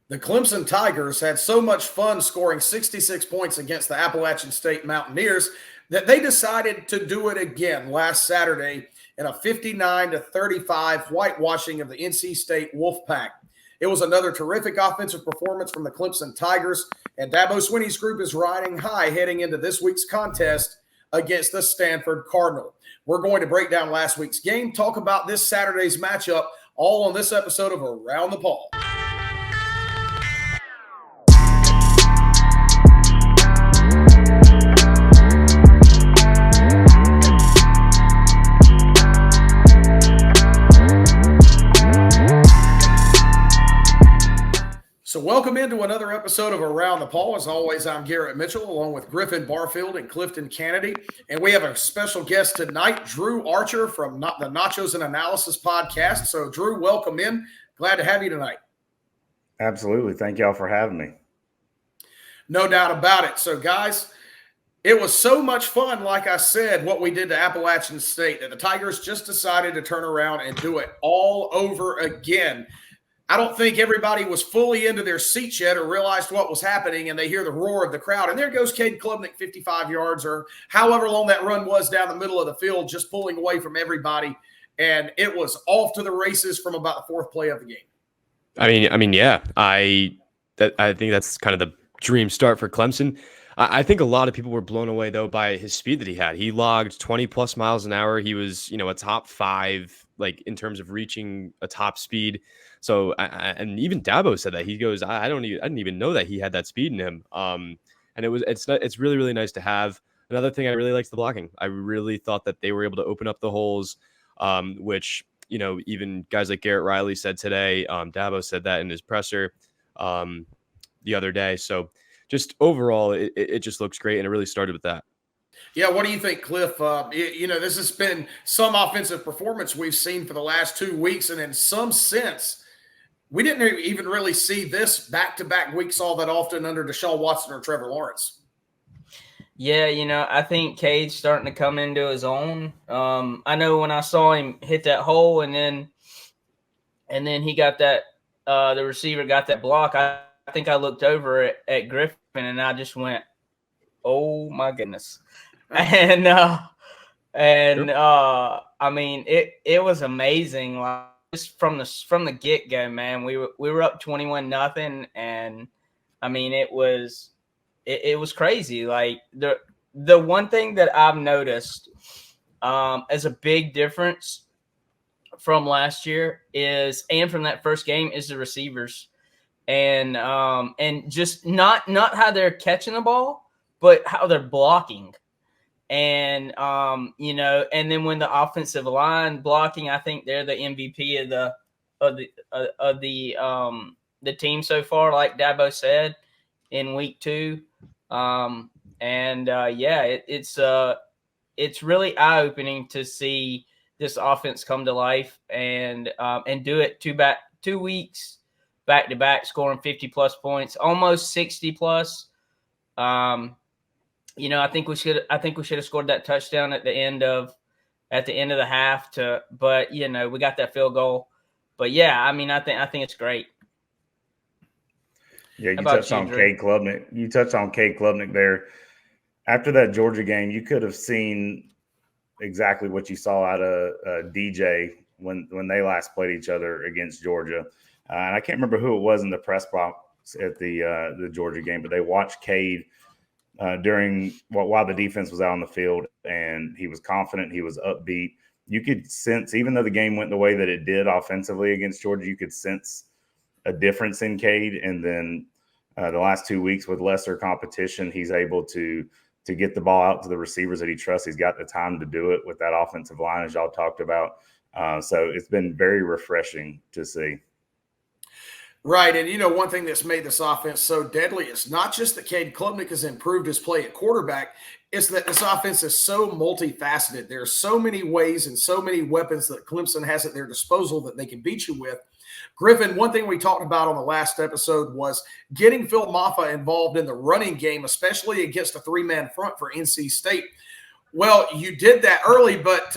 The Clemson Tigers had so much fun scoring 66 points against the Appalachian State Mountaineers that they decided to do it again last Saturday in a 59-35 whitewashing of the NC State Wolfpack. It was another terrific offensive performance from the Clemson Tigers, and Dabo Swinney's group is riding high heading into this week's contest against the Stanford Cardinal. We're going to break down last week's game, talk about this Saturday's matchup, all on this episode of Around the Paw. So welcome into another episode of Around the Paw. As always, I'm Garrett Mitchell, along with Griffin Barfield and Clifton Kennedy. And we have a special guest tonight, Drew Archer from the Nachos and Analysis podcast. So, Drew, welcome in. Glad to have you tonight. Absolutely. Thank y'all for having me. No doubt about it. So, guys, it was so much fun, like I said, what we did to Appalachian State, that the Tigers just decided to turn around and do it all over again. I don't think everybody was fully into their seats yet or realized what was happening, and they hear the roar of the crowd. And there goes Cade Klubnik, 55 yards or however long that run was down the middle of the field, just pulling away from everybody. And it was off to the races from about the fourth play of the game. Yeah. I think that's kind of the dream start for Clemson. I think a lot of people were blown away, though, by his speed that he had. He logged 20-plus miles an hour. He was, a top five, in terms of reaching a top speed. So, and even Dabo said that. He goes, I didn't even know that he had that speed in him. And it's really, really nice to have. Another thing I really liked the blocking. I really thought that they were able to open up the holes, which, even guys like Garrett Riley said today. Dabo said that in his presser the other day. So just overall, it just looks great. And it really started with that. Yeah, what do you think, Cliff? This has been some offensive performance we've seen for the last 2 weeks. And in some sense, we didn't even really see this back-to-back weeks all that often under Deshaun Watson or Trevor Lawrence. Yeah, I think Cade's starting to come into his own. I know when I saw him hit that hole and then he got that the receiver got that block, I think I looked over at Griffin and I just went, oh my goodness. And it was amazing. Like, just from the get-go, man, we were up 21-0, and it was crazy. Like the one thing that I've noticed as a big difference from last year and from that first game is the receivers, and just not how they're catching the ball, but how they're blocking. And and then when the offensive line blocking, I think they're the MVP of the team so far, like Dabo said in week 2. It's really eye-opening to see this offense come to life and do it 2 weeks back to back, scoring 50+ points, almost 60+. I think we should have scored that touchdown at the end of the half but we got that field goal. But yeah, I think it's great. Yeah, you touched on Cade Klubnik. You touched on Cade Klubnik there. After that Georgia game, you could have seen exactly what you saw out of DJ when they last played each other against Georgia. And I can't remember who it was in the press box at the Georgia game, but they watched Cade while the defense was out on the field, and he was confident, he was upbeat. You could sense, even though the game went the way that it did offensively against Georgia, you could sense a difference in Cade. And then the last 2 weeks with lesser competition, he's able to get the ball out to the receivers that he trusts. He's got the time to do it with that offensive line, as y'all talked about. So it's been very refreshing to see. Right, and one thing that's made this offense so deadly is not just that Cade Klubnik has improved his play at quarterback, it's that this offense is so multifaceted. There are so many ways and so many weapons that Clemson has at their disposal that they can beat you with. Griffin, one thing we talked about on the last episode was getting Phil Mafah involved in the running game, especially against a 3-man front for NC State. Well, you did that early, but,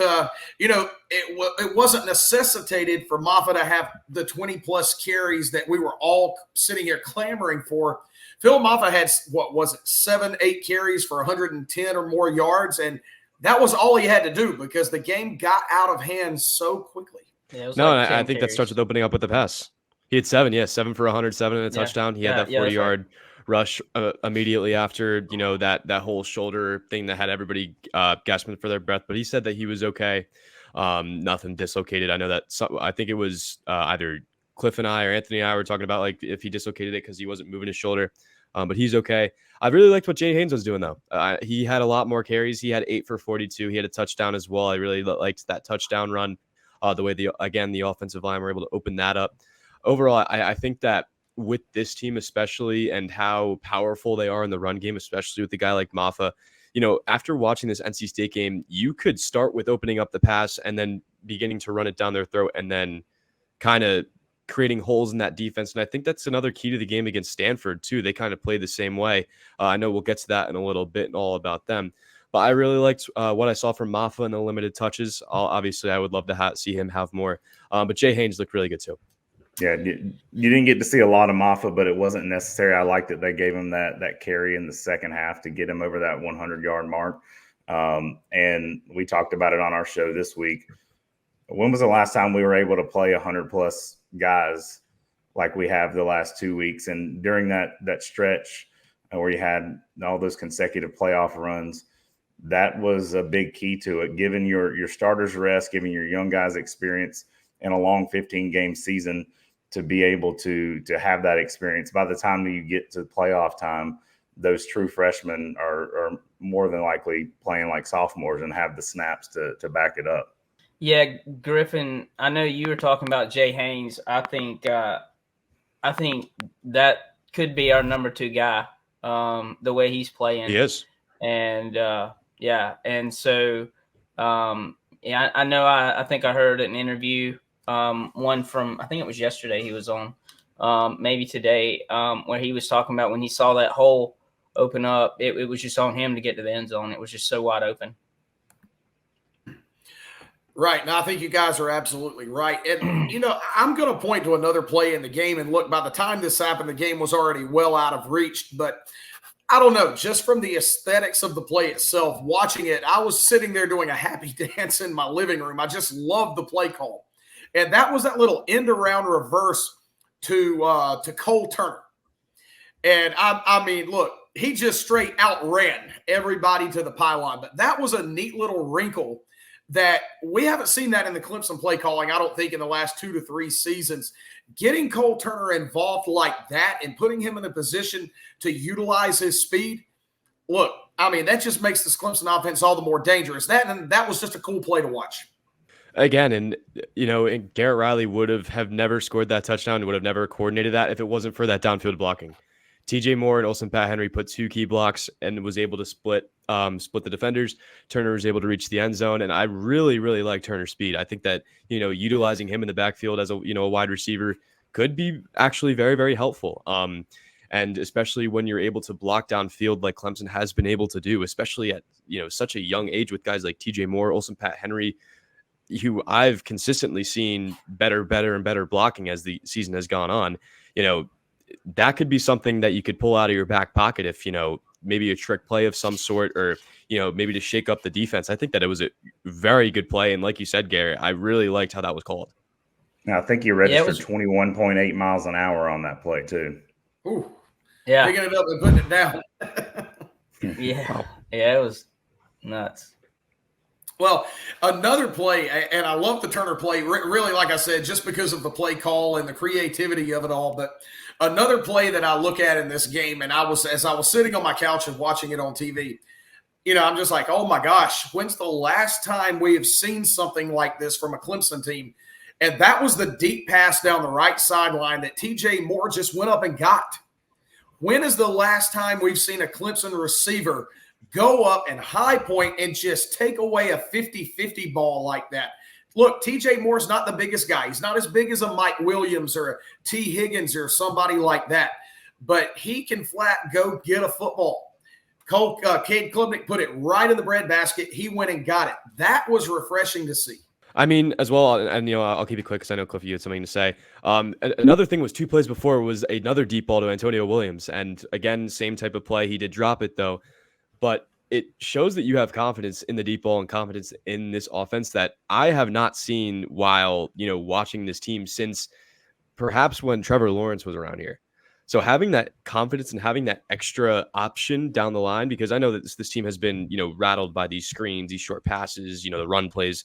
it wasn't necessitated for Mafah to have the 20-plus carries that we were all sitting here clamoring for. Phil Mafah had, 7-8 carries for 110 or more yards, and that was all he had to do because the game got out of hand so quickly. Yeah, I think that starts with opening up with the pass. He had 7 for 107 and a touchdown. He had that 40-yard rush immediately after, that whole shoulder thing that had everybody gasping for their breath. But he said that he was okay. Nothing dislocated. I know that I think it was either Cliff and I or Anthony and I were talking about like if he dislocated it because he wasn't moving his shoulder. But he's okay. I really liked what Jay Haynes was doing, though. He had a lot more carries. He had 8 for 42. He had a touchdown as well. I really liked that touchdown run, the way the offensive line were able to open that up. Overall, I think that with this team especially and how powerful they are in the run game, especially with a guy like Mafah, after watching this NC State game, you could start with opening up the pass and then beginning to run it down their throat and then kind of creating holes in that defense. And I think that's another key to the game against Stanford too. They kind of play the same way. I know we'll get to that in a little bit and all about them, but I really liked what I saw from Mafah in the limited touches. Obviously I would love to see him have more, but Jay Haynes looked really good too. Yeah, you didn't get to see a lot of Mafah, but it wasn't necessary. I liked that they gave him that carry in the second half to get him over that 100-yard mark. And we talked about it on our show this week. When was the last time we were able to play 100-plus guys like we have the last 2 weeks? And during that stretch where you had all those consecutive playoff runs, that was a big key to it, giving your starters rest, giving your young guys experience in a long 15-game season to be able to have that experience. By the time that you get to playoff time, those true freshmen are more than likely playing like sophomores and have the snaps to back it up. Yeah, Griffin, I know you were talking about Jay Haynes. I think that could be our number 2 guy, the way he's playing. He is. And, and so, I know I think I heard an interview, one from, I think it was yesterday he was on, maybe today, where he was talking about when he saw that hole open up, it was just on him to get to the end zone. It was just so wide open. Right. Now, I think you guys are absolutely right. And, I'm going to point to another play in the game. And look, by the time this happened, the game was already well out of reach. But I don't know, just from the aesthetics of the play itself, watching it, I was sitting there doing a happy dance in my living room. I just loved the play call. And that was that little end around reverse to Cole Turner. And I mean, look, he just straight outran everybody to the pylon. But that was a neat little wrinkle that we haven't seen that in the Clemson play calling, I don't think, in the last 2 to 3 seasons. Getting Cole Turner involved like that and putting him in a position to utilize his speed, look, I mean, that just makes this Clemson offense all the more dangerous. That was just a cool play to watch. Again, and Garrett Riley would have never scored that touchdown, would have never coordinated that if it wasn't for that downfield blocking. TJ Moore and Olsen Pat Henry put 2 key blocks and was able to split the defenders. Turner was able to reach the end zone, and I really, really like Turner's speed. I think that utilizing him in the backfield as a wide receiver could be actually very, very helpful. And especially when you're able to block downfield like Clemson has been able to do, especially at such a young age with guys like TJ Moore, Olsen Pat Henry, who I've consistently seen better and better blocking as the season has gone on. That could be something that you could pull out of your back pocket if, maybe a trick play of some sort or, maybe to shake up the defense. I think that it was a very good play. And like you said, Garrett, I really liked how that was called. Now, I think you registered 21.8 miles an hour on that play too. Ooh. Yeah. Picking it up and putting it down. Yeah. Yeah, it was nuts. Well, another play, and I love the Turner play, really, like I said, just because of the play call and the creativity of it all. But another play that I look at in this game, and as I was sitting on my couch and watching it on TV, I'm just like, oh my gosh, when's the last time we have seen something like this from a Clemson team? And that was the deep pass down the right sideline that TJ Moore just went up and got. When is the last time we've seen a Clemson receiver go up and high point and just take away a 50-50 ball like that? Look, TJ Moore's not the biggest guy. He's not as big as a Mike Williams or a T. Higgins or somebody like that. But he can flat go get a football. Cade Klubnik put it right in the breadbasket. He went and got it. That was refreshing to see. I mean, as well, and I'll keep it quick because I know, Cliff, you had something to say. Another thing was 2 plays before was another deep ball to Antonio Williams, and again, same type of play. He did drop it though, but it shows that you have confidence in the deep ball and confidence in this offense that I have not seen while watching this team since perhaps when Trevor Lawrence was around here. So having that confidence and having that extra option down the line, because I know that this team has been rattled by these screens, these short passes, the run plays.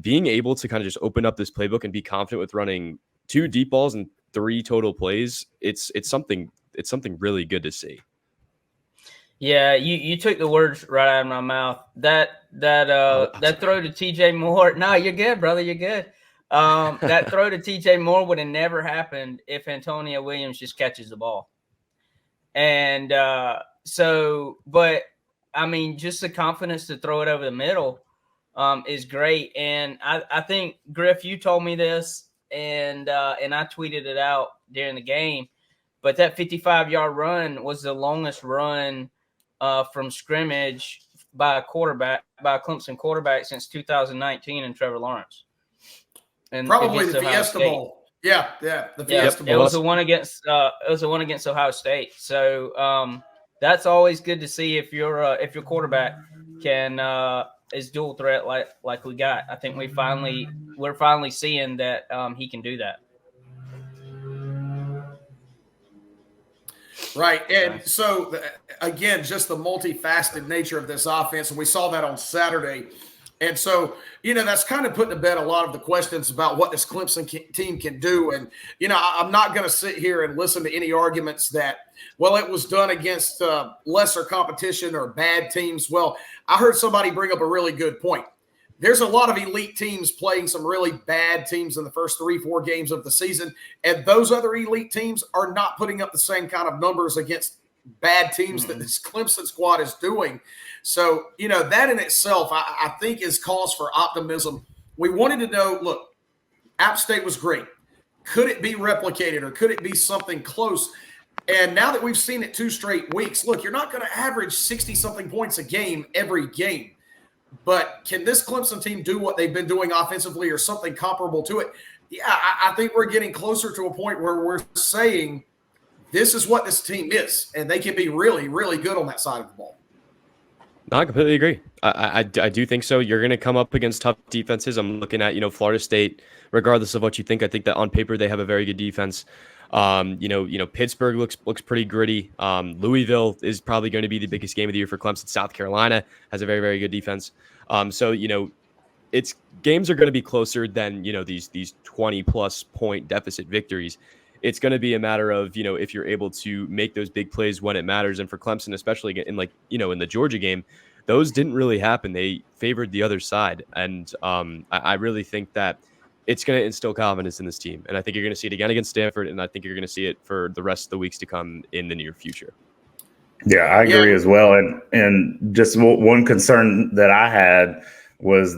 Being able to kind of just open up this playbook and be confident with running 2 deep balls and 3 total plays, it's something really good to see. Yeah, you took the words right out of my mouth. That throw to TJ Moore. No, you're good, brother. You're good. That throw to TJ Moore would have never happened if Antonio Williams just catches the ball. And but I mean, just the confidence to throw it over the middle is great. And I think, Griff, you told me this, and I tweeted it out during the game. But that 55-yard run was the longest run from scrimmage by a Clemson quarterback since 2019 and Trevor Lawrence. And probably the Fiesta Bowl. Yeah, the Fiesta Bowl. It was the one against Ohio State. So that's always good to see if your quarterback can is dual threat like we got. I think we're finally seeing that he can do that. Right. And so, again, just the multifaceted nature of this offense. And we saw that on Saturday. And so, that's kind of putting to bed a lot of the questions about what this Clemson team can do. And, I'm not going to sit here and listen to any arguments that, well, it was done against lesser competition or bad teams. Well, I heard somebody bring up a really good point. There's a lot of elite teams playing some really bad teams in the first 3-4 games of the season. And those other elite teams are not putting up the same kind of numbers against bad teams that this Clemson squad is doing. So, that in itself, I think is cause for optimism. We wanted to know, look, App State was great. Could it be replicated or could it be something close? And now that we've seen it 2 straight weeks, look, you're not going to average 60-something points a game every game. But can this Clemson team do what they've been doing offensively or something comparable to it? Yeah, I think we're getting closer to a point where we're saying this is what this team is, and they can be really, really good on that side of the ball. No, I completely agree. I do think so. You're going to come up against tough defenses. I'm looking at, Florida State, regardless of what you think. I think that on paper they have a very good defense. Pittsburgh looks pretty gritty. Louisville is probably going to be the biggest game of the year for Clemson. South Carolina has a very, very good defense. So it's games are going to be closer than, these 20+ point deficit victories. It's going to be a matter of, if you're able to make those big plays when it matters. And for Clemson, especially in in the Georgia game, those didn't really happen. They favored the other side. And I really think that it's going to instill confidence in this team. And I think you're going to see it again against Stanford. And I think you're going to see it for the rest of the weeks to come in the near future. Yeah, I agree as well. And just one concern that I had was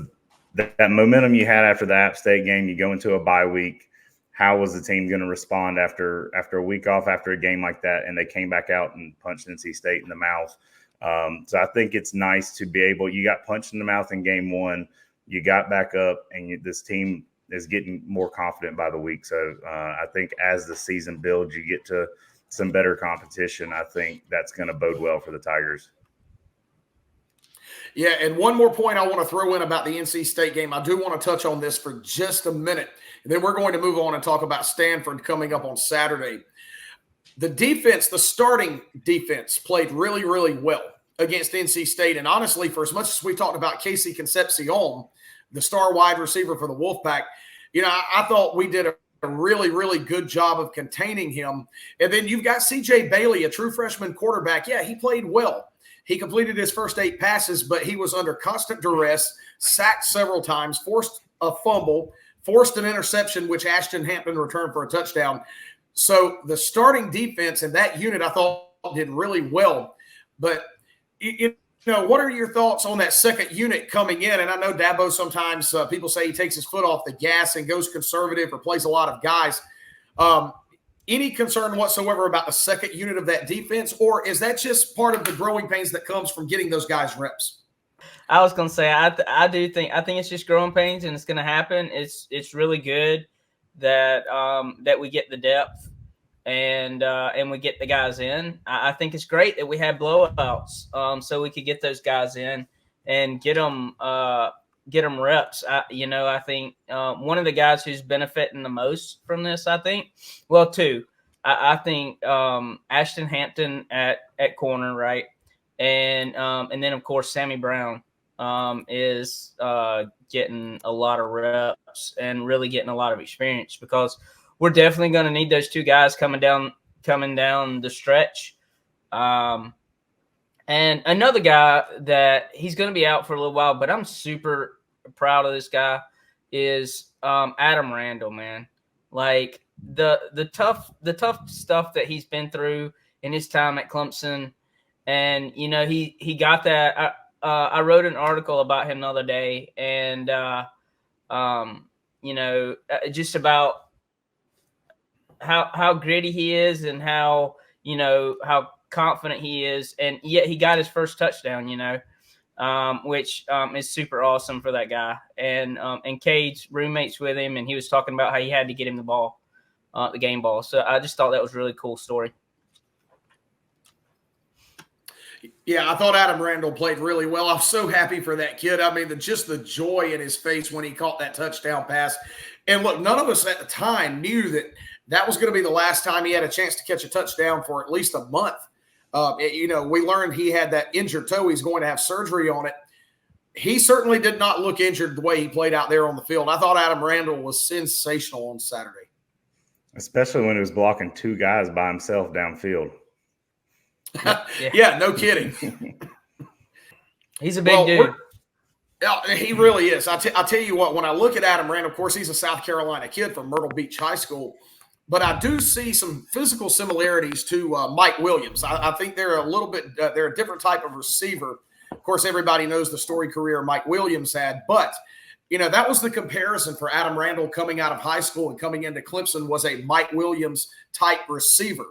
that momentum you had after the App State game. You go into a bye week. How was the team going to respond after a week off after a game like that? And they came back out and punched NC State in the mouth. So I think it's nice to be able – you got punched in the mouth in game 1. You got back up, and this team is getting more confident by the week. So I think as the season builds, you get to some better competition. I think that's going to bode well for the Tigers. Yeah, and one more point I want to throw in about the NC State game. I do want to touch on this for just a minute. And then we're going to move on and talk about Stanford coming up on Saturday. The defense, the starting defense, played really, really well against NC State. And honestly, for as much as we talked about Casey Concepcion, the star wide receiver for the Wolfpack, I thought we did a really, really good job of containing him. And then you've got C.J. Bailey, a true freshman quarterback. Yeah, he played well. He completed his first 8 passes, but he was under constant duress, sacked several times, forced a fumble, forced an interception, which Ashton Hampton returned for a touchdown. So the starting defense in that unit, I thought, did really well. But, what are your thoughts on that second unit coming in? And I know Dabo sometimes people say he takes his foot off the gas and goes conservative or plays a lot of guys. any concern whatsoever about the second unit of that defense, or is that just part of the growing pains that comes from getting those guys reps? I was gonna say I think it's just growing pains, and it's gonna happen. It's really good that that we get the depth and we get the guys in. I think it's great that we have blowouts, so we could get those guys in and get them reps. I think one of the guys who's benefiting the most from this, two. I think Ashton Hampton at corner, right, and then of course Sammy Brown is getting a lot of reps and really getting a lot of experience, because we're definitely going to need those two guys coming down the stretch. And another guy that he's going to be out for a little while, but I'm super proud of this guy, is Adam Randall, man. Like the tough stuff that he's been through in his time at Clemson, and he got that. I wrote an article about him the other day, and just about how gritty he is and how confident he is, and yet he got his first touchdown, which is super awesome for that guy. And Cade's roommates with him, and he was talking about how he had to get him the ball, the game ball. So I just thought that was a really cool story. Yeah, I thought Adam Randall played really well. I'm so happy for that kid. I mean, just the joy in his face when he caught that touchdown pass. And look, none of us at the time knew that was going to be the last time he had a chance to catch a touchdown for at least a month. We learned he had that injured toe. He's going to have surgery on it. He certainly did not look injured the way he played out there on the field. I thought Adam Randall was sensational on Saturday. Especially when he was blocking two guys by himself downfield. Yeah, no kidding. He's a big dude. He really is. I'll tell you what, when I look at Adam Randall, of course, he's a South Carolina kid from Myrtle Beach High School, but I do see some physical similarities to Mike Williams. I think they're a little bit they're a different type of receiver. Of course, everybody knows the story career Mike Williams had, but that was the comparison for Adam Randall coming out of high school and coming into Clemson, was a Mike Williams type receiver.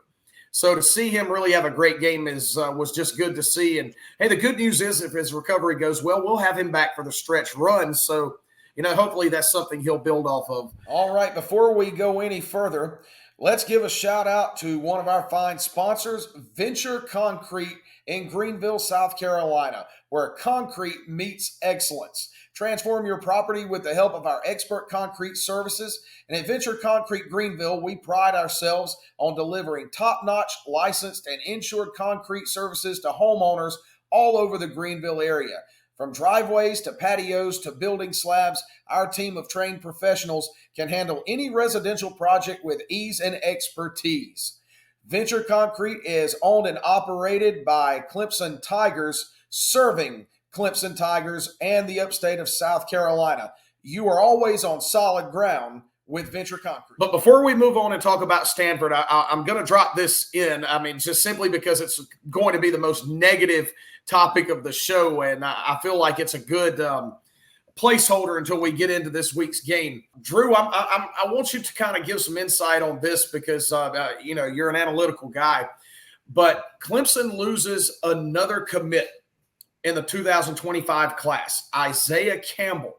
So to see him really have a great game was just good to see. And, hey, the good news is if his recovery goes well, we'll have him back for the stretch run. So, hopefully that's something he'll build off of. All right, before we go any further, let's give a shout-out to one of our fine sponsors, Venture Concrete in Greenville, South Carolina, where concrete meets excellence. Transform your property with the help of our expert concrete services. And at Venture Concrete Greenville, we pride ourselves on delivering top-notch, licensed, and insured concrete services to homeowners all over the Greenville area. From driveways to patios to building slabs, our team of trained professionals can handle any residential project with ease and expertise. Venture Concrete is owned and operated by Clemson Tigers, serving Clemson Tigers and the upstate of South Carolina. You are always on solid ground with Venture Concrete. But before we move on and talk about Stanford, I'm going to drop this in. I mean, just simply because it's going to be the most negative topic of the show, and I feel like it's a good placeholder until we get into this week's game. Drew, I want you to kind of give some insight on this because, you're an analytical guy. But Clemson loses another commit in the 2025 class, Isaiah Campbell.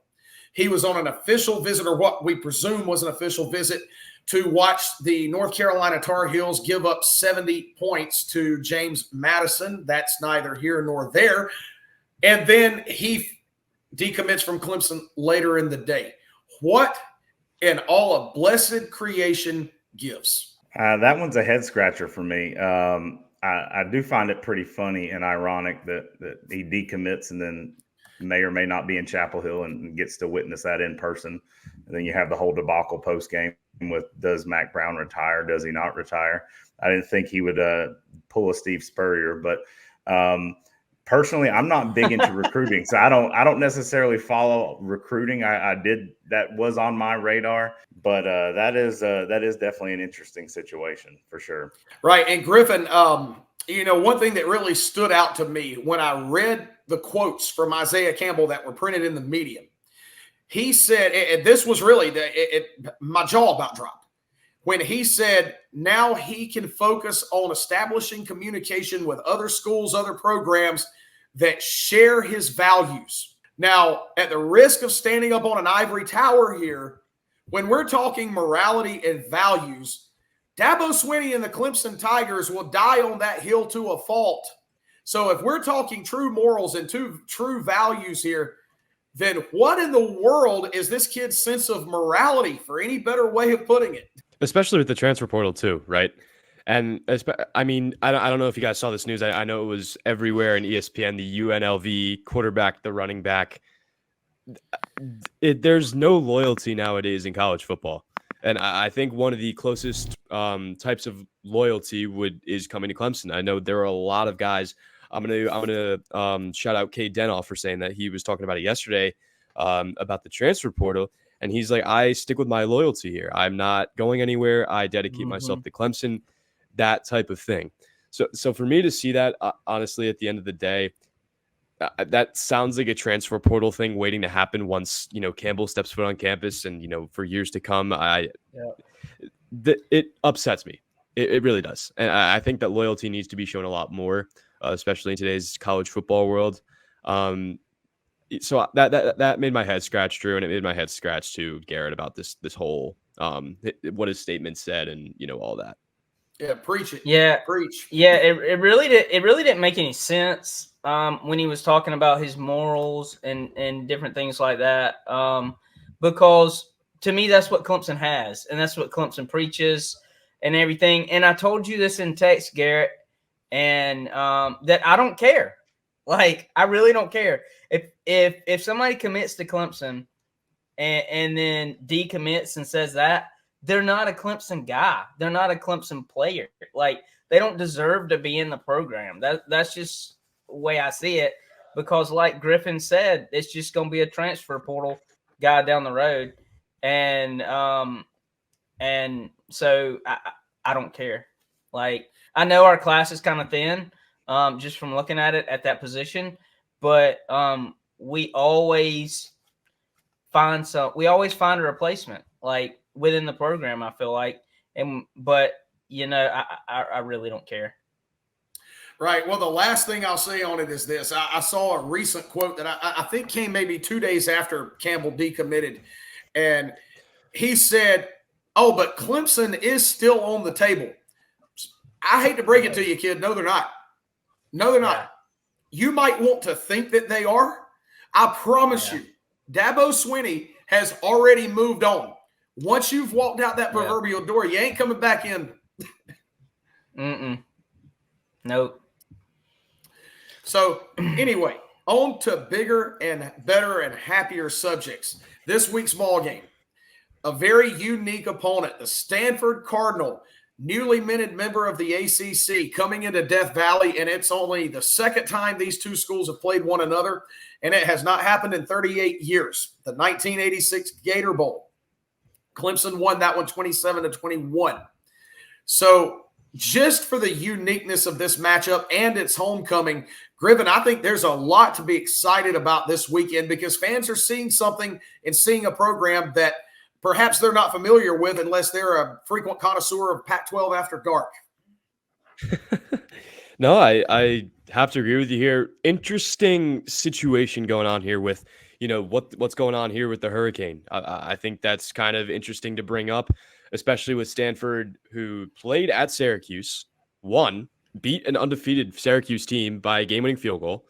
He was on an official visit, or what we presume was an official visit, to watch the North Carolina Tar Heels give up 70 points to James Madison. That's neither here nor there. And then he decommits from Clemson later in the day. What in all of blessed creation gives? That one's a head scratcher for me. I do find it pretty funny and ironic that he decommits and then may or may not be in Chapel Hill and gets to witness that in person. And then you have the whole debacle post game with, does Mac Brown retire? Does he not retire? I didn't think he would pull a Steve Spurrier, but personally, I'm not big into recruiting, so I don't necessarily follow recruiting. That was on my radar, but that is definitely an interesting situation for sure. Right, and Griffin, one thing that really stood out to me when I read the quotes from Isaiah Campbell that were printed in the Medium, he said, and this was really my jaw about dropped. when he said now he can focus on establishing communication with other schools, other programs that share his values. Now, at the risk of standing up on an ivory tower here, when we're talking morality and values, Dabo Swinney and the Clemson Tigers will die on that hill to a fault. So if we're talking true morals and true values here, then what in the world is this kid's sense of morality, for any better way of putting it? Especially with the transfer portal too, right? And I mean, I don't know if you guys saw this news. I know it was everywhere in ESPN, the UNLV quarterback, the running back. There's no loyalty nowadays in college football. And I think one of the closest types of loyalty is coming to Clemson. I know there are a lot of guys. I'm gonna shout out Cade Klubnik for saying that. He was talking about it yesterday about the transfer portal, and he's like, I stick with my loyalty here. I'm not going anywhere. I dedicate myself to Clemson, that type of thing. So for me to see that, honestly, at the end of the day, that sounds like a transfer portal thing waiting to happen once, Campbell steps foot on campus and, for years to come. It upsets me. It really does. And I think that loyalty needs to be shown a lot more, especially in today's college football world. So that made my head scratch, Drew, and it made my head scratch too, Garrett, about this whole, what his statement said and, all that. Yeah. Preach it. Yeah. Preach. Yeah. It really didn't make any sense. When he was talking about his morals and different things like that, because to me, that's what Clemson has, and that's what Clemson preaches and everything. And I told you this in text, Garrett, and that I don't care. Like, I really don't care. If somebody commits to Clemson and then decommits and says that, they're not a Clemson guy. They're not a Clemson player. Like, they don't deserve to be in the program. That's just way I see it, because like Griffin said, it's just going to be a transfer portal guy down the road. And so I don't care. Like, I know our class is kind of thin, just from looking at it at that position, but we always find a replacement, like, within the program, I feel like. But I really don't care. Right. Well, the last thing I'll say on it is this. I saw a recent quote that I think came maybe 2 days after Campbell decommitted. And he said, oh, but Clemson is still on the table. I hate to break it to you, kid. No, they're not. No, they're not. You might want to think that they are. I promise you, Dabo Swinney has already moved on. Once you've walked out that proverbial door, you ain't coming back in. Nope. So anyway, on to bigger and better and happier subjects. This week's ball game, a very unique opponent, the Stanford Cardinal, newly minted member of the ACC, coming into Death Valley, and it's only the second time these two schools have played one another, and it has not happened in 38 years. The 1986 Gator Bowl. Clemson won that one 27-21. So just for the uniqueness of this matchup and its homecoming, Griffin, I think there's a lot to be excited about this weekend, because fans are seeing something and seeing a program that perhaps they're not familiar with unless they're a frequent connoisseur of Pac-12 after dark. No, I have to agree with you here. Interesting situation going on here with, what's going on here with the Hurricane. I think that's kind of interesting to bring up, especially with Stanford, who played at Syracuse, beat an undefeated Syracuse team by a game-winning field goal,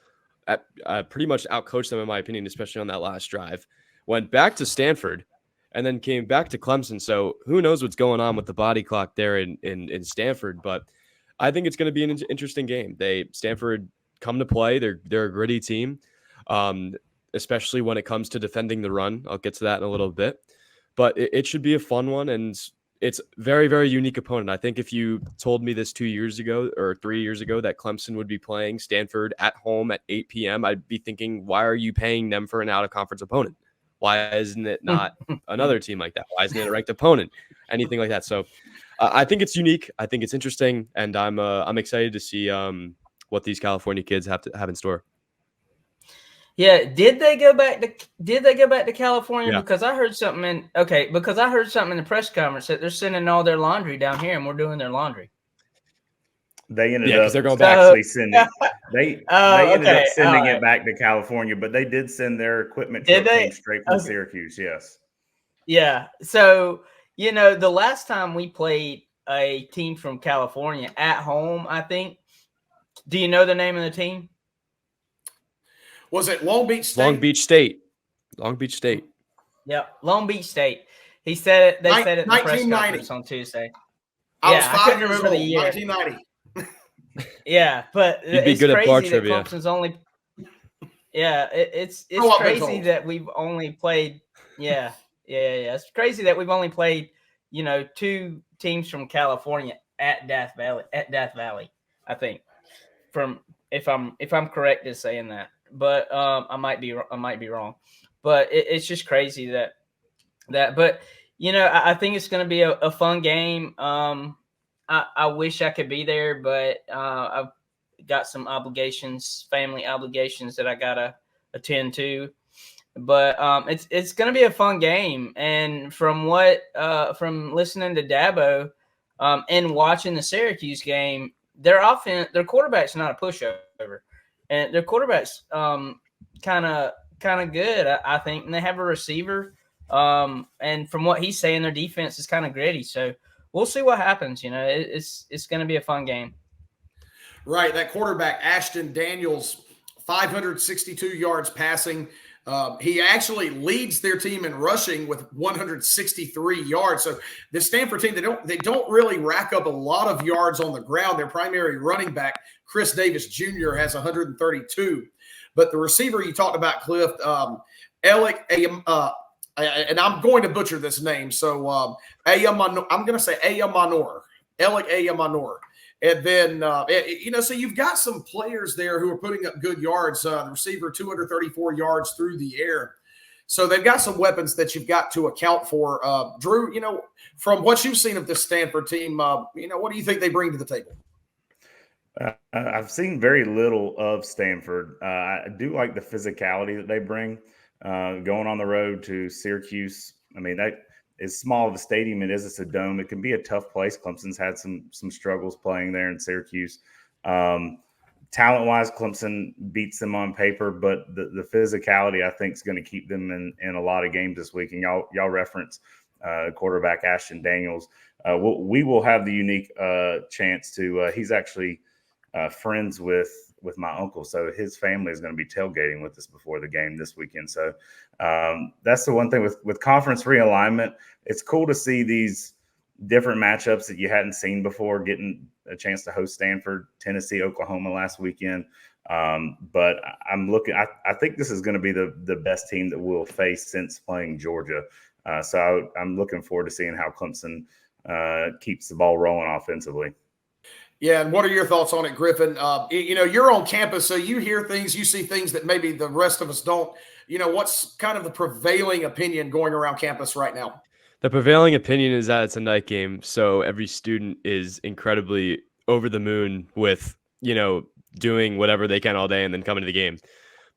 pretty much outcoached them, in my opinion, especially on that last drive, went back to Stanford, and then came back to Clemson. So who knows what's going on with the body clock there in Stanford, but I think it's going to be an interesting game. Stanford come to play. They're a gritty team, especially when it comes to defending the run. I'll get to that in a little bit, but it should be a fun one, and it's very, very unique opponent. I think if you told me this 2 years ago or 3 years ago that Clemson would be playing Stanford at home at 8 p.m., I'd be thinking, why are you paying them for an out-of-conference opponent? Why isn't it not another team like that? Why isn't it a ranked opponent? Anything like that. So I think it's unique. I think it's interesting, and I'm excited to see what these California kids have in store. Yeah, did they go back to California? Yeah. Because I heard something in the press conference that they're sending all their laundry down here and we're doing their laundry. They ended Yeah, 'cause up they're going back. actually sending they ended up okay, sending all it right. back to California, but they did send their equipment Did truck they? came straight from Okay. Syracuse. Yes. Yeah. So, the last time we played a team from California at home, I think. Do you know the name of the team? Was it Long Beach State? Long Beach State. Long Beach State. Yep, Long Beach State. He said it. They said it in the press 1990. conference on Tuesday. I was Yeah, 5 I couldn't years remember the old, year. 1990. Yeah, but You'd be it's good at bar crazy that trivia. Clemson's only. Yeah, it's Oh, I've been crazy told. that we've only played. Yeah. It's crazy that we've only played, 2 teams from California at Death Valley. I think, from if I'm correct in saying that, but I might be wrong. But it's just crazy that. But I think it's going to be a fun game. I wish I could be there, but I've got some family obligations that I gotta attend to. But it's going to be a fun game, and from listening to Dabo, and watching the Syracuse game, their quarterback's not a pushover, and their quarterback's kind of good, I think, and they have a receiver. And from what he's saying, their defense is kind of gritty. So we'll see what happens. It's going to be a fun game. Right. That quarterback, Ashton Daniels, 562 yards passing. He actually leads their team in rushing with 163 yards. So the Stanford team, they don't really rack up a lot of yards on the ground. Their primary running back, Chris Davis Jr., has 132. But the receiver you talked about, Cliff, and I'm going to butcher this name. So I'm going to say Ayamanor, Alec Ayamanor. And then, so you've got some players there who are putting up good yards. The receiver, 234 yards through the air. So they've got some weapons that you've got to account for. Drew, from what you've seen of this Stanford team, what do you think they bring to the table? I've seen very little of Stanford. I do like the physicality that they bring. Going on the road to Syracuse, I mean, that as small of a stadium it is, it's a dome. It can be a tough place. Clemson's had some struggles playing there in Syracuse. Talent-wise, Clemson beats them on paper, but the physicality, I think, is going to keep them in a lot of games this week. And y'all reference quarterback Ashton Daniels. We will have the unique chance to he's actually friends with my uncle, so his family is going to be tailgating with us before the game this weekend. So that's the one thing with conference realignment. It's cool to see these different matchups that you hadn't seen before, getting a chance to host Stanford, Tennessee, Oklahoma last weekend. But I'm looking. I think this is going to be the best team that we'll face since playing Georgia. So I'm looking forward to seeing how Clemson keeps the ball rolling offensively. Yeah, and what are your thoughts on it, Griffin? You're on campus, so you hear things, you see things that maybe the rest of us don't. What's kind of the prevailing opinion going around campus right now? The prevailing opinion is that it's a night game, so every student is incredibly over the moon with, doing whatever they can all day and then coming to the game.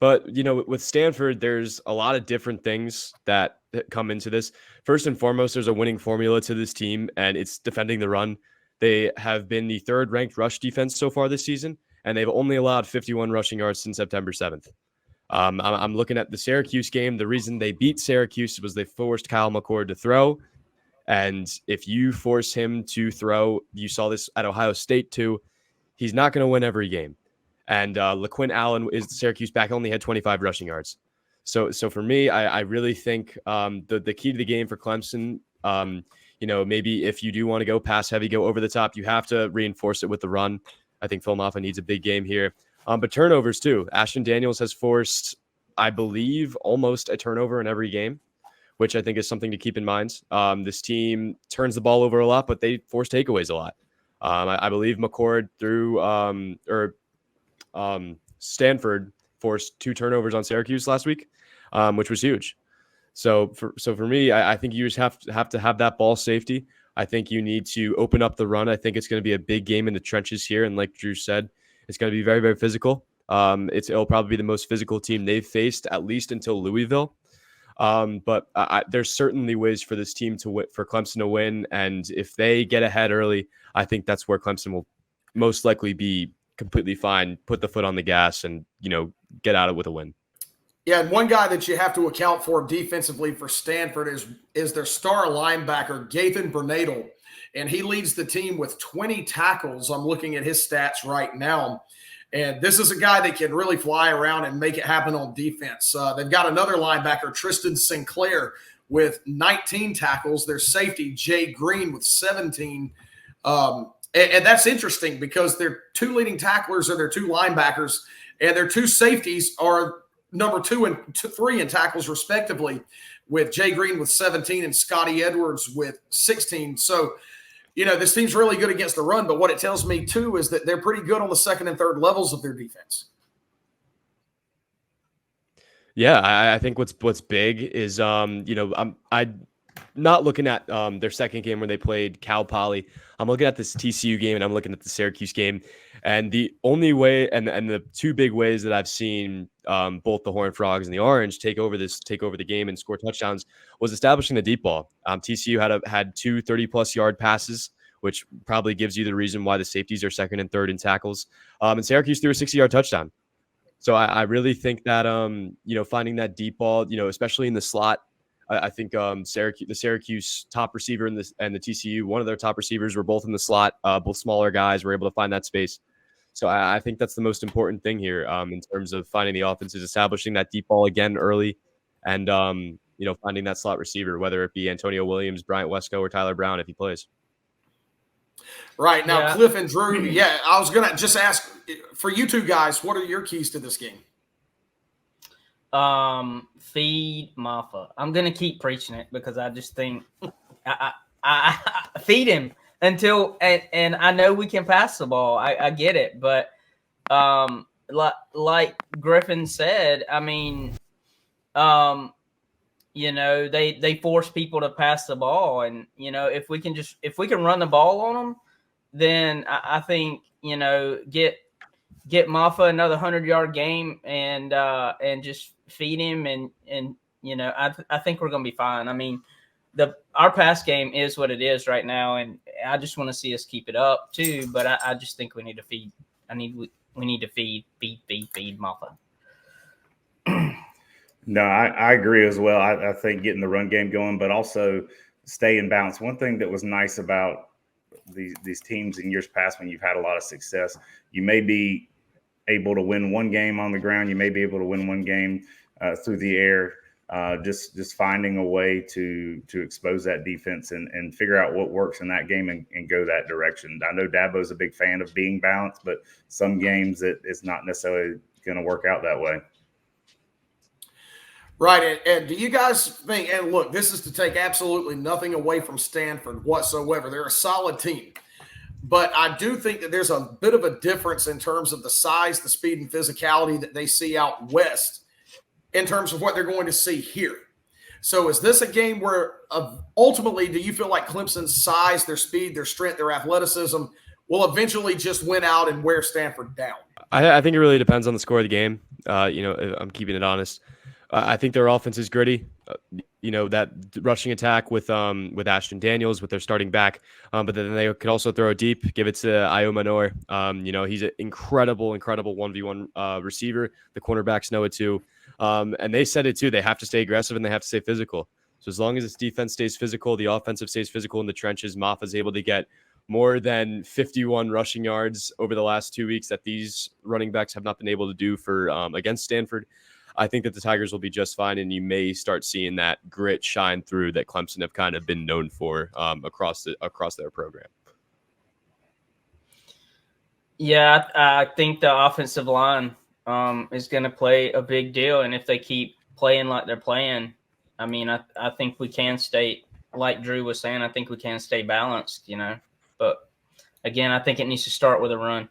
But, with Stanford, there's a lot of different things that come into this. First and foremost, there's a winning formula to this team, and it's defending the run. They have been the 3rd ranked rush defense so far this season, and they've only allowed 51 rushing yards since September 7th. I'm looking at the Syracuse game. The reason they beat Syracuse was they forced Kyle McCord to throw. And if you force him to throw, you saw this at Ohio State too, he's not going to win every game. And LaQuinn Allen is the Syracuse back, only had 25 rushing yards. So for me, I really think the key to the game for Clemson, maybe if you do want to go pass heavy, go over the top, you have to reinforce it with the run. I think Phil Mafah needs a big game here. But turnovers too. Ashton Daniels has forced, I believe, almost a turnover in every game, which I think is something to keep in mind. This team turns the ball over a lot, but they force takeaways a lot. I believe McCord Stanford forced 2 turnovers on Syracuse last week, which was huge. So for me, I think you just have to have that ball safety. I think you need to open up the run. I think it's going to be a big game in the trenches here. And like Drew said, it's going to be very, very physical. It'll probably be the most physical team they've faced, at least until Louisville. But there's certainly ways for this team for Clemson to win. And if they get ahead early, I think that's where Clemson will most likely be completely fine, put the foot on the gas, and, get out of it with a win. Yeah, and one guy that you have to account for defensively for Stanford is their star linebacker, Gathan Bernadel, and he leads the team with 20 tackles. I'm looking at his stats right now, and this is a guy that can really fly around and make it happen on defense. They've got another linebacker, Tristan Sinclair, with 19 tackles. Their safety, Jay Green, with 17. And that's interesting because their two leading tacklers are their two linebackers, and their two safeties are number 2 and 3 in tackles, respectively, with Jay Green with 17 and Scotty Edwards with 16. So, this team's really good against the run, but what it tells me, too, is that they're pretty good on the second and third levels of their defense. Yeah, I think what's big is, I'm not looking at their second game where they played Cal Poly. I'm looking at this TCU game, and I'm looking at the Syracuse game. And the only way, and the two big ways that I've seen both the Horned Frogs and the Orange take over the game and score touchdowns was establishing the deep ball. TCU had 2 30-plus yard passes, which probably gives you the reason why the safeties are second and third in tackles. And Syracuse threw a 60-yard touchdown. So I really think that finding that deep ball, especially in the slot. I think the Syracuse top receiver and the TCU, one of their top receivers, were both in the slot. Both smaller guys were able to find that space. So I think that's the most important thing here in terms of finding the offense, is establishing that deep ball again early, and finding that slot receiver, whether it be Antonio Williams, Bryant Wesco, or Tyler Brown if he plays. Right now, Yeah. Cliff and Drew. Yeah, I was gonna just ask for you two guys, what are your keys to this game? Feed Mafah. I'm gonna keep preaching it because I just think I feed him until and I know we can pass the ball. I get it, but like Griffin said, I mean, they force people to pass the ball, and if we can run the ball on them, then I think get Mafah another 100-yard game and just feed him, and I think we're gonna be fine. I mean, our pass game is what it is right now, and I just want to see us keep it up too. But I just think we need to feed. We need to feed Mafah. No, I agree as well. I think getting the run game going, but also stay in balance. One thing that was nice about these teams in years past, when you've had a lot of success, you may be able to win one game on the ground. You may be able to win one game through the air. Just finding a way to expose that defense and figure out what works in that game and go that direction. I know Dabo's a big fan of being balanced, but some games it's not necessarily going to work out that way. Right, and do you guys think, and look, this is to take absolutely nothing away from Stanford whatsoever. They're a solid team. But I do think that there's a bit of a difference in terms of the size, the speed, and physicality that they see out west in terms of what they're going to see here. So is this a game where ultimately do you feel like Clemson's size, their speed, their strength, their athleticism will eventually just win out and wear Stanford down? I think it really depends on the score of the game. I'm keeping it honest. I think their offense is gritty. That rushing attack with Ashton Daniels, with their starting back, but then they could also throw it deep, give it to Ayo Manor. He's an incredible 1v1 receiver. The cornerbacks know it too. And they said it too. They have to stay aggressive and they have to stay physical. So as long as this defense stays physical, the offensive stays physical in the trenches, Mafah's able to get more than 51 rushing yards over the last 2 weeks that these running backs have not been able to do for against Stanford. I think that the Tigers will be just fine, and you may start seeing that grit shine through that Clemson have kind of been known for across their program. Yeah, I think the offensive line is going to play a big deal, and if they keep playing like they're playing, I mean, I think we can stay, like Drew was saying, I think we can stay balanced, But again, I think it needs to start with a run.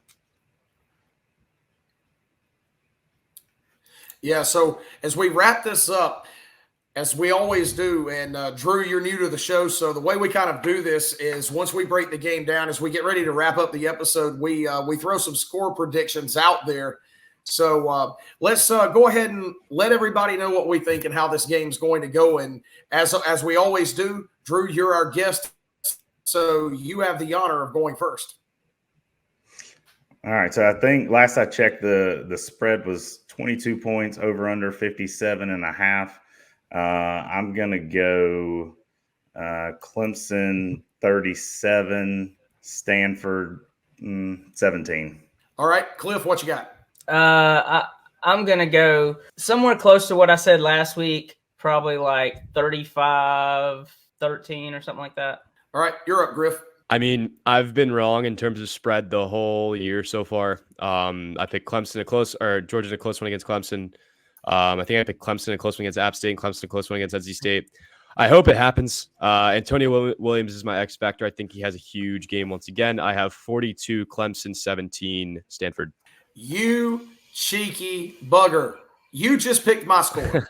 Yeah, so as we wrap this up, as we always do, and Drew, you're new to the show, so the way we kind of do this is once we break the game down, as we get ready to wrap up the episode, we throw some score predictions out there So let's go ahead and let everybody know what we think and how this game's going to go. And as we always do, Drew, you're our guest, so you have the honor of going first. All right. So I think last I checked, the spread was 22 points, over under 57.5. I'm going to go Clemson 37, Stanford 17. All right, Cliff, what you got? I'm going to go somewhere close to what I said last week, probably like 35-13 or something like that. All right, you're up, Griff. I mean, I've been wrong in terms of spread the whole year so far. I picked Clemson a close, or Georgia in a close one against Clemson. I think I picked Clemson in a close one against App State and Clemson in a close one against NC State. I hope it happens. Antonio Williams is my X factor. I think he has a huge game once again. I have 42 Clemson, 17 Stanford. You cheeky bugger. You just picked my score.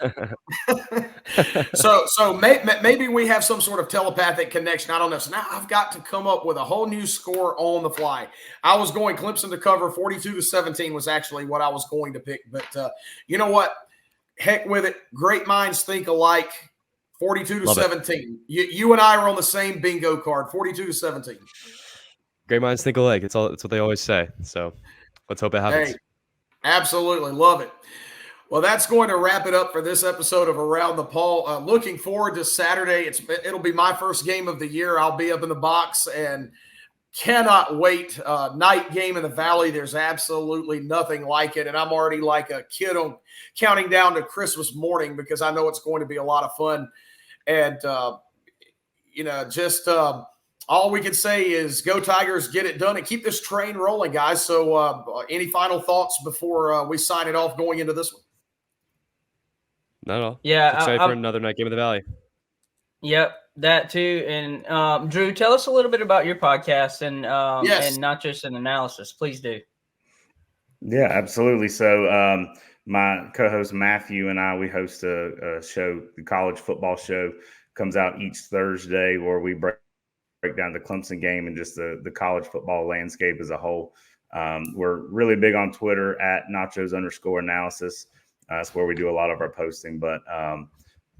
So maybe we have some sort of telepathic connection. I don't know. So now I've got to come up with a whole new score on the fly. I was going Clemson to cover. 42-17 was actually what I was going to pick. But you know what? Heck with it. Great minds think alike. 42-17. You and I are on the same bingo card. 42-17. Great minds think alike. It's what they always say. So let's hope it happens. Hey, absolutely love it. Well, that's going to wrap it up for this episode of Around the Paw. Looking forward to Saturday. It'll be my first game of the year. I'll be up in the box and cannot wait. Night game in the Valley. There's absolutely nothing like it. And I'm already like a kid counting down to Christmas morning because I know it's going to be a lot of fun. And, all we can say is go Tigers, get it done, and keep this train rolling, guys. So any final thoughts before we sign it off going into this one? Not at all. Yeah. Excited for another night game of the Valley. Yep, that too. And Drew, tell us a little bit about your podcast and Yes. and not just an analysis. Please do. Yeah, absolutely. So my co-host Matthew and I, we host a show, the college football show, comes out each Thursday where we break down the Clemson game and just the college football landscape as a whole. We're really big on Twitter at nachos_analysis. That's where we do a lot of our posting. But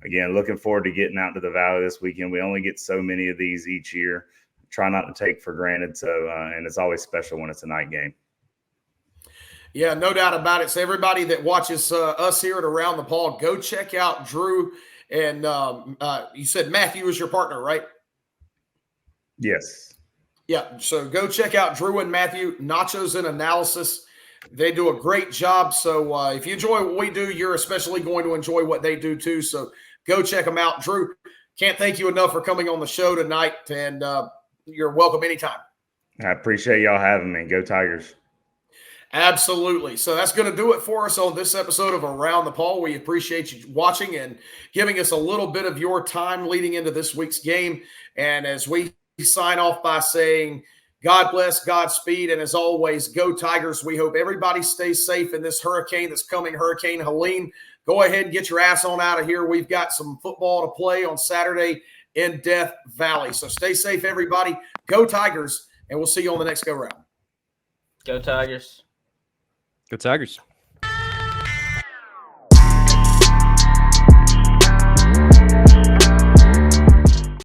again, looking forward to getting out to the Valley this weekend. We only get so many of these each year. Try not to take for granted. So, and it's always special when it's a night game. Yeah, no doubt about it. So everybody that watches us here at Around the Paw, go check out Drew. And you said Matthew is your partner, right? Yes. Yeah, so go check out Drew and Matthew, Nachos and Analysis. They do a great job. So if you enjoy what we do, you're especially going to enjoy what they do too. So go check them out. Drew, can't thank you enough for coming on the show tonight, and you're welcome anytime. I appreciate y'all having me. Go Tigers. Absolutely. So that's going to do it for us on this episode of Around the Paw. We appreciate you watching and giving us a little bit of your time leading into this week's game. And as we sign off by saying, God bless, Godspeed, and as always, go Tigers. We hope everybody stays safe in this hurricane that's coming, Hurricane Helene. Go ahead and get your ass on out of here. We've got some football to play on Saturday in Death Valley. So stay safe, everybody. Go Tigers, and we'll see you on the next go-round. Go Tigers. Go Tigers.